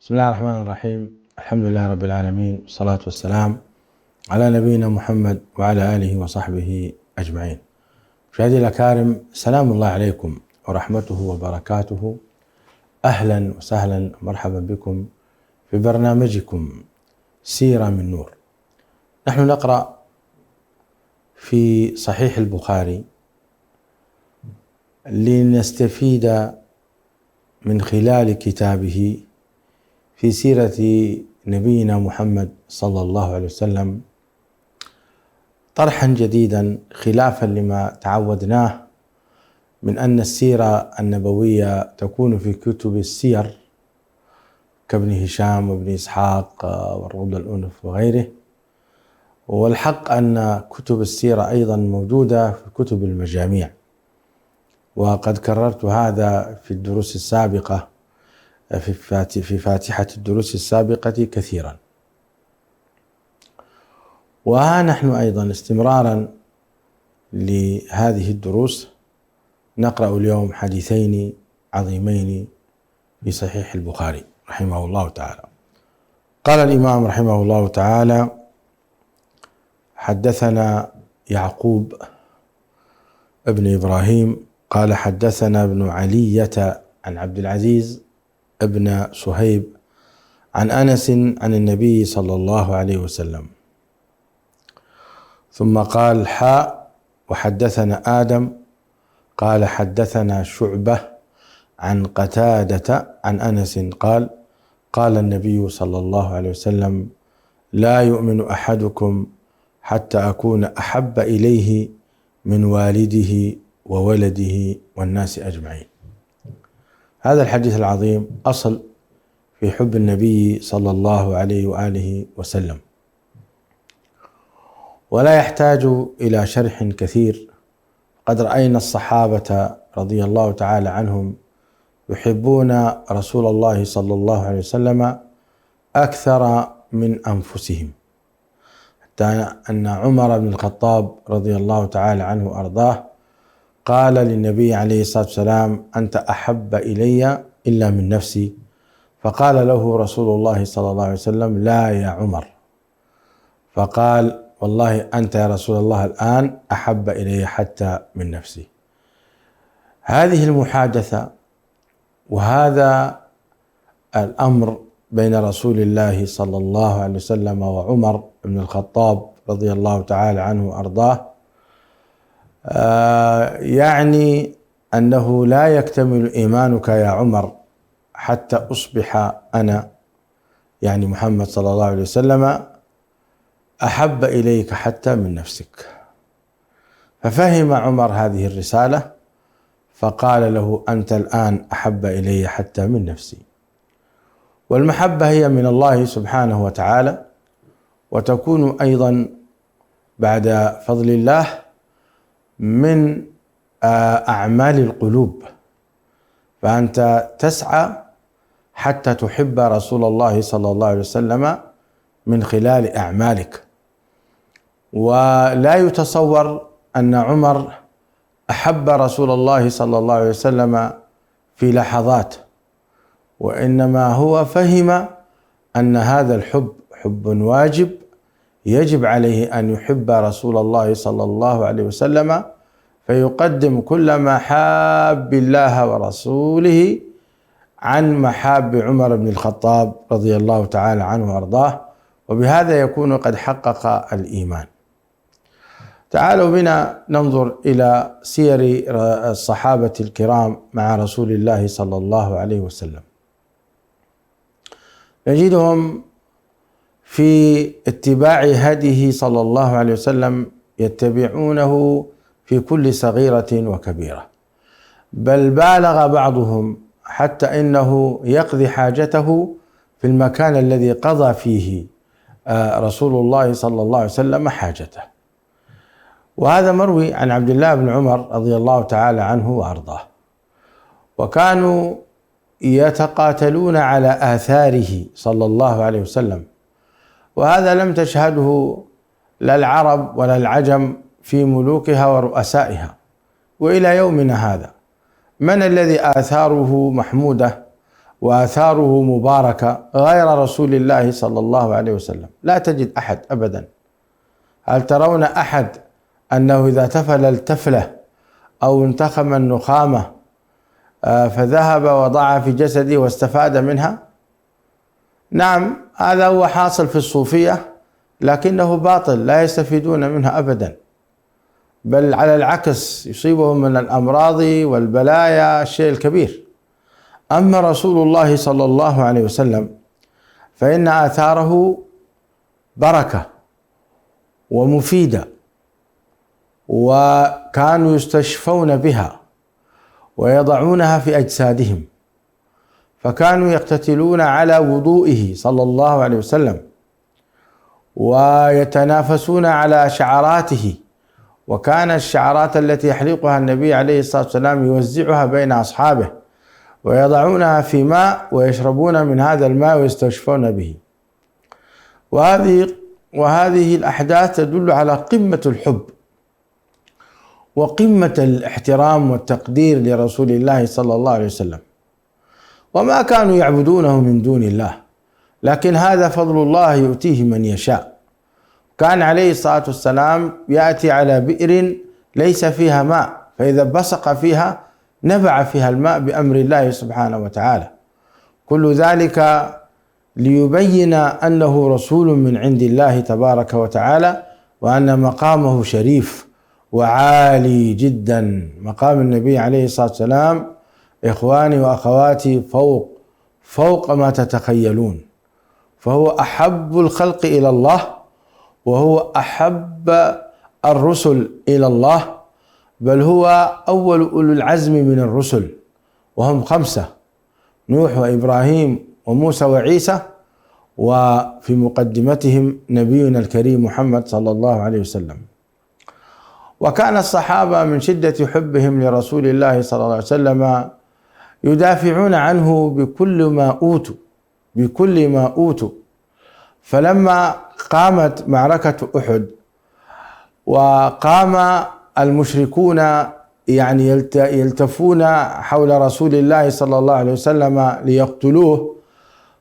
بسم الله الرحمن الرحيم. الحمد لله رب العالمين، والصلاة والسلام على نبينا محمد وعلى آله وصحبه أجمعين. مشاهدي الأكارم، سلام الله عليكم ورحمته وبركاته. أهلا وسهلا ومرحبا بكم في برنامجكم سيرة من نور. نحن نقرأ في صحيح البخاري لنستفيد من خلال كتابه في سيرة نبينا محمد صلى الله عليه وسلم طرحا جديدا خلافا لما تعودناه من أن السيرة النبوية تكون في كتب السير كابن هشام وابن إسحاق والروض الأنف وغيره، والحق أن كتب السيرة أيضا موجودة في كتب المجاميع، وقد كررت هذا في الدروس السابقة في فاتحة الدروس السابقة كثيرا. وها نحن أيضا استمرارا لهذه الدروس نقرأ اليوم حديثين عظيمين في صحيح البخاري رحمه الله تعالى. قال الإمام رحمه الله تعالى: حدثنا يعقوب ابن إبراهيم قال حدثنا ابن علية عن عبد العزيز ابن صهيب عن أنس عن النبي صلى الله عليه وسلم، ثم قال: وحدثنا آدم قال حدثنا شعبة عن قتادة عن أنس قال: قال النبي صلى الله عليه وسلم: لا يؤمن أحدكم حتى أكون أحب إليه من والده وولده والناس أجمعين. هذا الحديث العظيم أصل في حب النبي صلى الله عليه وآله وسلم، ولا يحتاج إلى شرح كثير. قد رأينا الصحابة رضي الله تعالى عنهم يحبون رسول الله صلى الله عليه وسلم أكثر من أنفسهم، حتى أن عمر بن الخطاب رضي الله تعالى عنه وأرضاه قال للنبي عليه الصلاة والسلام: أنت أحب إلي إلا من نفسي. فقال له رسول الله صلى الله عليه وسلم: لا يا عمر. فقال: والله أنت يا رسول الله الآن أحب إلي حتى من نفسي. هذه المحادثة وهذا الأمر بين رسول الله صلى الله عليه وسلم وعمر بن الخطاب رضي الله تعالى عنه وأرضاه يعني أنه لا يكتمل إيمانك يا عمر حتى أصبح أنا، يعني محمد صلى الله عليه وسلم، أحب إليك حتى من نفسك. ففهم عمر هذه الرسالة فقال له: أنت الآن أحب إلي حتى من نفسي. والمحبة هي من الله سبحانه وتعالى، وتكون أيضا بعد فضل الله من أعمال القلوب، فأنت تسعى حتى تحب رسول الله صلى الله عليه وسلم من خلال أعمالك. ولا يتصور أن عمر أحب رسول الله صلى الله عليه وسلم في لحظات، وإنما هو فهم أن هذا الحب حب واجب، يجب عليه أن يحب رسول الله صلى الله عليه وسلم، فيقدم كل محاب الله ورسوله عن محاب عمر بن الخطاب رضي الله تعالى عنه وأرضاه، وبهذا يكون قد حقق الإيمان. تعالوا بنا ننظر إلى سير الصحابة الكرام مع رسول الله صلى الله عليه وسلم. نجدهم في اتباع هديه صلى الله عليه وسلم يتبعونه في كل صغيرة وكبيرة، بل بالغ بعضهم حتى إنه يقضي حاجته في المكان الذي قضى فيه رسول الله صلى الله عليه وسلم حاجته. وهذا مروي عن عبد الله بن عمر رضي الله تعالى عنه وأرضاه. وكانوا يتقاتلون على آثاره صلى الله عليه وسلم، وهذا لم تشهده لا العرب ولا العجم في ملوكها ورؤسائها، وإلى يومنا هذا من الذي آثاره محمودة وآثاره مباركة غير رسول الله صلى الله عليه وسلم. لا تجد أحد أبدا. هل ترون أحد أنه إذا تفل التفلة أو انتخم النخامة فذهب وضعها في جسده واستفاد منها؟ نعم، هذا هو حاصل في الصوفية، لكنه باطل، لا يستفيدون منها أبدا، بل على العكس يصيبهم من الأمراض والبلايا الشيء الكبير. أما رسول الله صلى الله عليه وسلم فإن آثاره بركة ومفيدة، وكانوا يستشفون بها ويضعونها في أجسادهم، فكانوا يقتتلون على وضوئه صلى الله عليه وسلم، ويتنافسون على شعراته، وكان الشعرات التي يحلقها النبي عليه الصلاة والسلام يوزعها بين أصحابه ويضعونها في ماء ويشربون من هذا الماء ويستشفون به. وهذه الأحداث تدل على قمة الحب وقمة الاحترام والتقدير لرسول الله صلى الله عليه وسلم، وما كانوا يعبدونه من دون الله، لكن هذا فضل الله يؤتيه من يشاء. كان عليه الصلاة والسلام يأتي على بئر ليس فيها ماء، فإذا بصق فيها نبع فيها الماء بأمر الله سبحانه وتعالى. كل ذلك ليبين أنه رسول من عند الله تبارك وتعالى، وأن مقامه شريف وعالي جدا. مقام النبي عليه الصلاة والسلام إخواني وأخواتي فوق ما تتخيلون، فهو أحب الخلق إلى الله، وهو أحب الرسل إلى الله، بل هو أول أولو العزم من الرسل، وهم 5: نوح وإبراهيم وموسى وعيسى، وفي مقدمتهم نبينا الكريم محمد صلى الله عليه وسلم. وكان الصحابة من شدة حبهم لرسول الله صلى الله عليه وسلم يدافعون عنه بكل ما أوتوا. فلما قامت معركة أحد وقام المشركون يلتفون حول رسول الله صلى الله عليه وسلم ليقتلوه،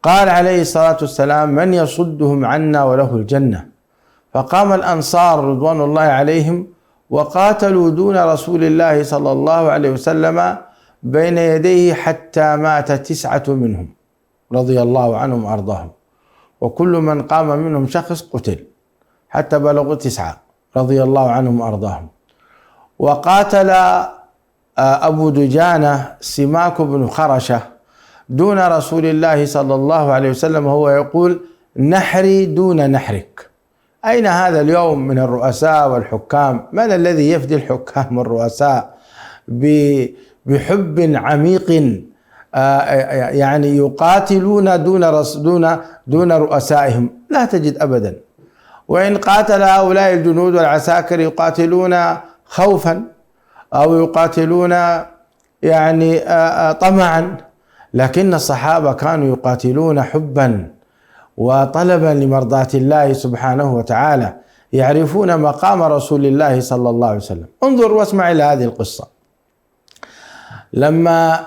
قال عليه الصلاة والسلام: من يصدهم عنا وله الجنة. فقام الأنصار رضوان الله عليهم وقاتلوا دون رسول الله صلى الله عليه وسلم بين يديه حتى مات 9 منهم رضي الله عنهم وأرضاهم، وكل من قام منهم شخص قتل حتى بلغوا 9 رضي الله عنهم وأرضاهم. وقاتل أبو دجانة سماك بن خرشة دون رسول الله صلى الله عليه وسلم، وهو يقول: نحري دون نحرك. أين هذا اليوم من الرؤساء والحكام؟ من الذي يفدي الحكام والرؤساء بحب عميق يقاتلون دون رؤسائهم؟ لا تجد أبدا. وإن قاتل هؤلاء الجنود والعساكر يقاتلون خوفا أو يقاتلون طمعا، لكن الصحابة كانوا يقاتلون حبا وطلبا لمرضاة الله سبحانه وتعالى، يعرفون مقام رسول الله صلى الله عليه وسلم. انظر واسمع إلى هذه القصة. لما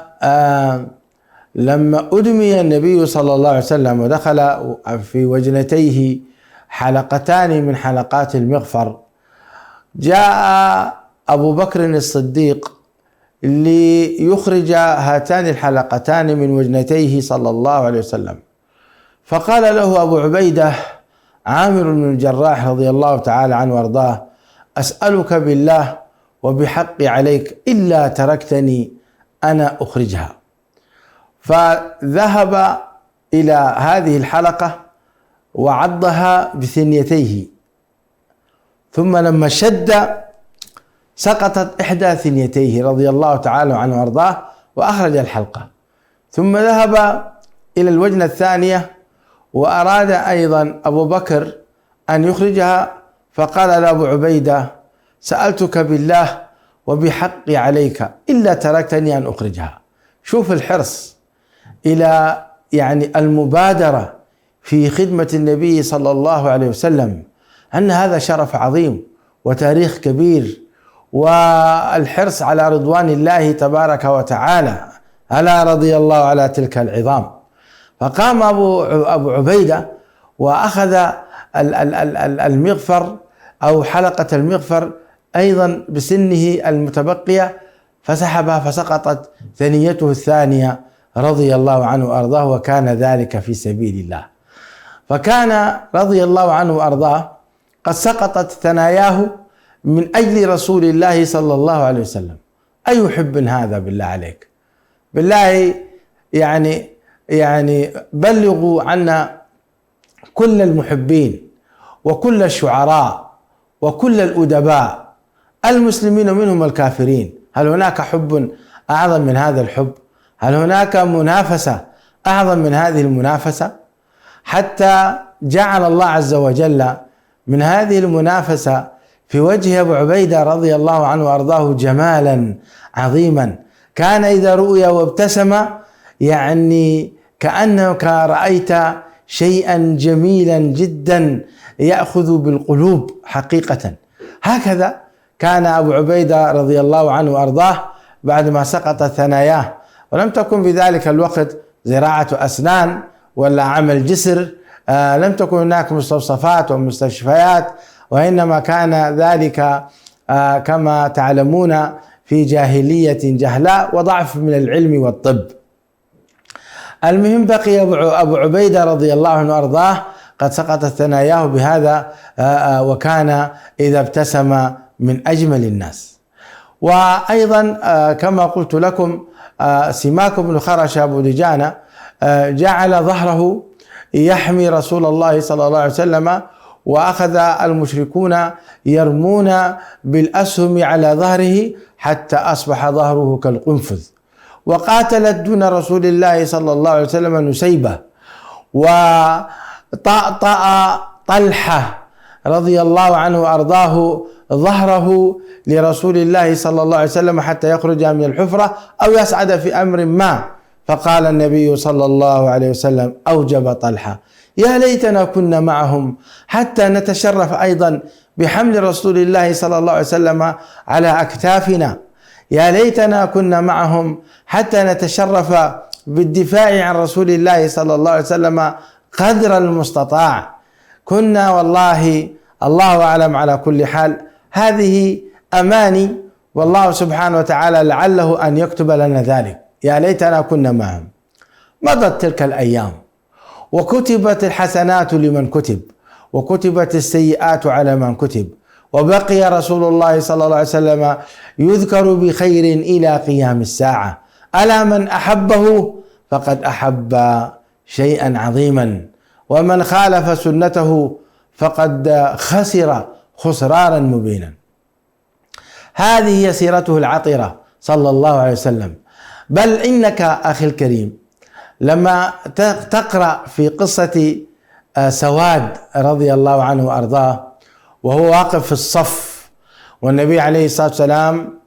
أدمي النبي صلى الله عليه وسلم ودخل في وجنتيه حلقتان من حلقات المغفر، جاء أبو بكر الصديق ليخرج هاتان الحلقتان من وجنتيه صلى الله عليه وسلم، فقال له أبو عبيدة عامر بن الجراح رضي الله تعالى عنه وارضاه: أسألك بالله وبحقي عليك إلا تركتني أنا أخرجها. فذهب إلى هذه الحلقة وعضها بثنيتيه، ثم لما شد سقطت إحدى ثنيتيه رضي الله تعالى عنه وارضاه وأخرج الحلقة، ثم ذهب إلى الوجنة الثانية وأراد أيضا أبو بكر أن يخرجها، فقال له أبو عبيدة: سألتك بالله وبحقي عليك إلا تركتني أن أخرجها. شوف الحرص إلى المبادرة في خدمة النبي صلى الله عليه وسلم، أن هذا شرف عظيم وتاريخ كبير، والحرص على رضوان الله تبارك وتعالى، ألا رضي الله على تلك العظام. فقام أبو عبيدة وأخذ المغفر أو حلقة المغفر أيضا بسنه المتبقية فسحبها فسقطت ثنيته الثانية رضي الله عنه وأرضاه، وكان ذلك في سبيل الله. فكان رضي الله عنه وأرضاه قد سقطت ثناياه من أجل رسول الله صلى الله عليه وسلم. أي حب هذا بالله عليك؟ بالله يعني بلغوا عنا كل المحبين وكل الشعراء وكل الأدباء المسلمين منهم الكافرين. هل هناك حب أعظم من هذا الحب؟ هل هناك منافسة أعظم من هذه المنافسة؟ حتى جعل الله عز وجل من هذه المنافسة في وجه أبو عبيدة رضي الله عنه وأرضاه جمالا عظيما. كان إذا رؤي وابتسم يعني كأنك رأيت شيئا جميلا جدا يأخذ بالقلوب حقيقة. هكذا كان أبو عبيدة رضي الله عنه وأرضاه بعدما سقطت ثناياه، ولم تكن في ذلك الوقت زراعة أسنان ولا عمل جسر، لم تكن هناك مستوصفات ومستشفيات، وإنما كان ذلك كما تعلمون في جاهلية جهلاء وضعف من العلم والطب. المهم بقي أبو عبيدة رضي الله عنه وأرضاه قد سقطت ثناياه بهذا، وكان إذا ابتسم من أجمل الناس. وأيضا كما قلت لكم سماك بن خرش أبو دجانة جعل ظهره يحمي رسول الله صلى الله عليه وسلم، وأخذ المشركون يرمون بالأسهم على ظهره حتى أصبح ظهره كالقنفذ. وقاتلت دون رسول الله صلى الله عليه وسلم نسيبة، وطأطأ طلحة رضي الله عنه وأرضاه ظهره لرسول الله صلى الله عليه وسلم حتى يخرج من الحفرة أو يسعد في أمر ما. فقال النبي صلى الله عليه وسلم أوجب طلحة يا ليتنا كنا معهم حتى نتشرف أيضا بحمل رسول الله صلى الله عليه وسلم على أكتافنا، يا ليتنا كنا معهم حتى نتشرف بالدفاع عن رسول الله صلى الله عليه وسلم قدر المستطاع. كنا والله الله أعلم. على كل حال هذه أماني، والله سبحانه وتعالى لعله أن يكتب لنا ذلك. يا ليتنا كنا معهم. مضت تلك الأيام وكتبت الحسنات لمن كتب وكتبت السيئات على من كتب، وبقي رسول الله صلى الله عليه وسلم يذكر بخير إلى قيام الساعة. ألا من أحبه فقد أحب شيئا عظيما، ومن خالف سنته فقد خسر خسرانا مبينا. هذه هي سيرته العطرة صلى الله عليه وسلم. بل إنك أخي الكريم لما تقرأ في قصة سواد رضي الله عنه وأرضاه وهو واقف في الصف، والنبي عليه الصلاة والسلام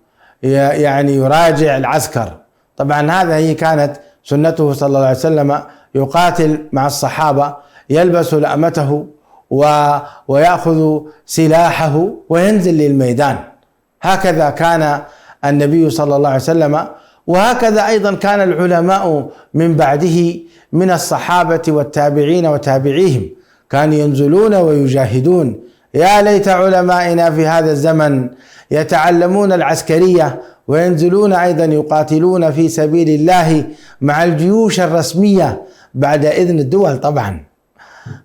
يعني يراجع العسكر. طبعا هذا هي كانت سنته صلى الله عليه وسلم، يقاتل مع الصحابة، يلبس لأمته ويأخذ سلاحه وينزل للميدان. هكذا كان النبي صلى الله عليه وسلم، وهكذا أيضا كان العلماء من بعده من الصحابة والتابعين وتابعيهم، كانوا ينزلون ويجاهدون. يا ليت علمائنا في هذا الزمن يتعلمون العسكرية وينزلون أيضا يقاتلون في سبيل الله مع الجيوش الرسمية بعد إذن الدول. طبعا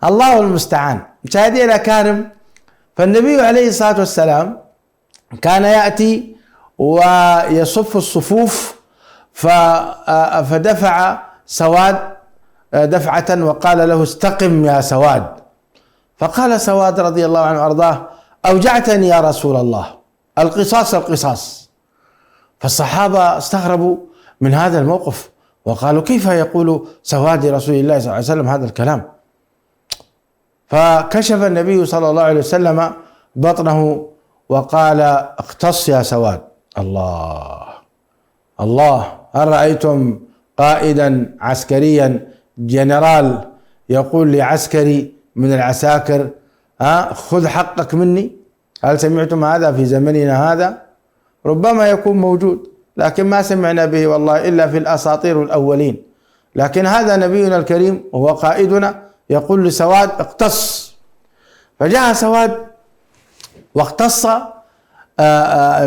الله المستعان. مشاهدينا الأكارم، فالنبي عليه الصلاة والسلام كان يأتي ويصف الصفوف، فدفع سواد دفعة وقال له استقم يا سواد. فقال سواد رضي الله عنه وأرضاه أوجعتني يا رسول الله، القصاص القصاص. فالصحابة استغربوا من هذا الموقف وقالوا كيف يقول سواد رسول الله صلى الله عليه وسلم هذا الكلام؟ فكشف النبي صلى الله عليه وسلم بطنه وقال اقتص يا سواد. الله هل رأيتم قائدا عسكريا جنرال يقول لعسكري من العساكر خذ حقك مني؟ هل سمعتم هذا في زمننا هذا؟ ربما يكون موجود لكن ما سمعنا به والله إلا في الأساطير الأولين. لكن هذا نبينا الكريم وهو قائدنا يقول لسواد اقتص، فجاء سواد واقتص،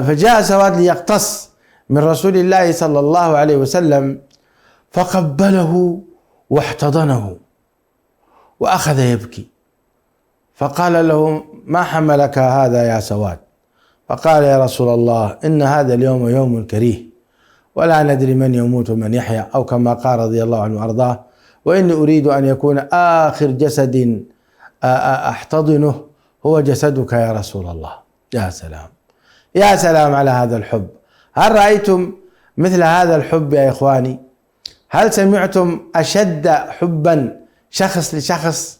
فجاء سواد ليقتص من رسول الله صلى الله عليه وسلم، فقبله واحتضنه وأخذ يبكي، فقال له: ما حملك هذا يا سواد؟ فقال: يا رسول الله، إن هذا اليوم يوم كريه، ولا ندري من يموت ومن يحيا، أو كما قال رضي الله عنه وأرضاه: وإني أريد أن يكون آخر جسد أحتضنه هو جسدك يا رسول الله. يا سلام، يا سلام على هذا الحب. هل رأيتم مثل هذا الحب يا إخواني؟ هل سمعتم أشد حبا شخص لشخص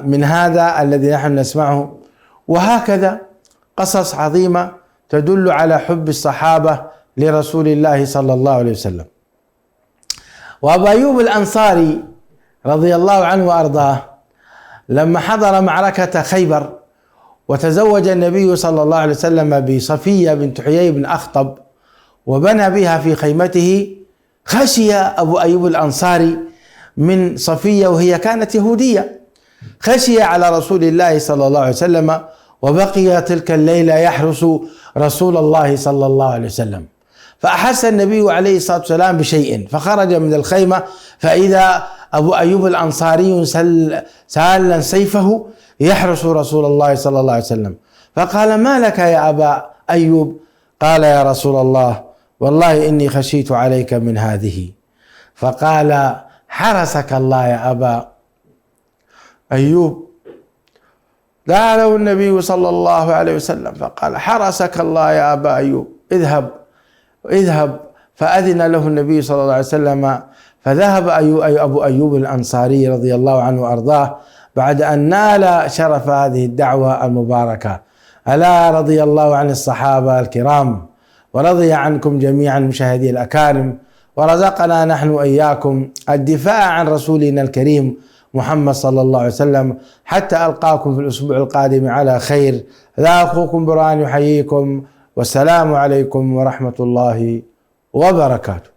من هذا الذي نحن نسمعه؟ وهكذا قصص عظيمة تدل على حب الصحابة لرسول الله صلى الله عليه وسلم. وأبو أيوب الأنصاري رضي الله عنه وأرضاه لما حضر معركة خيبر وتزوج النبي صلى الله عليه وسلم بصفية بنت حيي بن أخطب وبنى بها في خيمته، خشي أبو أيوب الأنصاري من صفية وهي كانت يهودية، خشي على رسول الله صلى الله عليه وسلم، وبقي تلك الليلة يحرس رسول الله صلى الله عليه وسلم. فأحس النبي عليه الصلاة والسلام بشيء فخرج من الخيمة، فإذا أبو أيوب الأنصاري سالا سيفه يحرس رسول الله صلى الله عليه وسلم، فقال: ما لك يا أبا أيوب؟ قال: يا رسول الله، والله إني خشيت عليك من هذه. فقال: حرسك الله يا أبا أيوب. قاله النبي صلى الله عليه وسلم فقال: حرسك الله يا أبا أيوب، اذهب. فأذن له النبي صلى الله عليه وسلم، فذهب أبو أيوب الأنصاري رضي الله عنه وأرضاه بعد أن نال شرف هذه الدعوة المباركة. ألا رضي الله عن الصحابة الكرام، ورضي عنكم جميعا مشاهدي الأكارم، ورزقنا نحن وإياكم الدفاع عن رسولنا الكريم محمد صلى الله عليه وسلم، حتى ألقاكم في الأسبوع القادم على خير. ذا أخوكم برهان يحييكم، والسلام عليكم ورحمة الله وبركاته.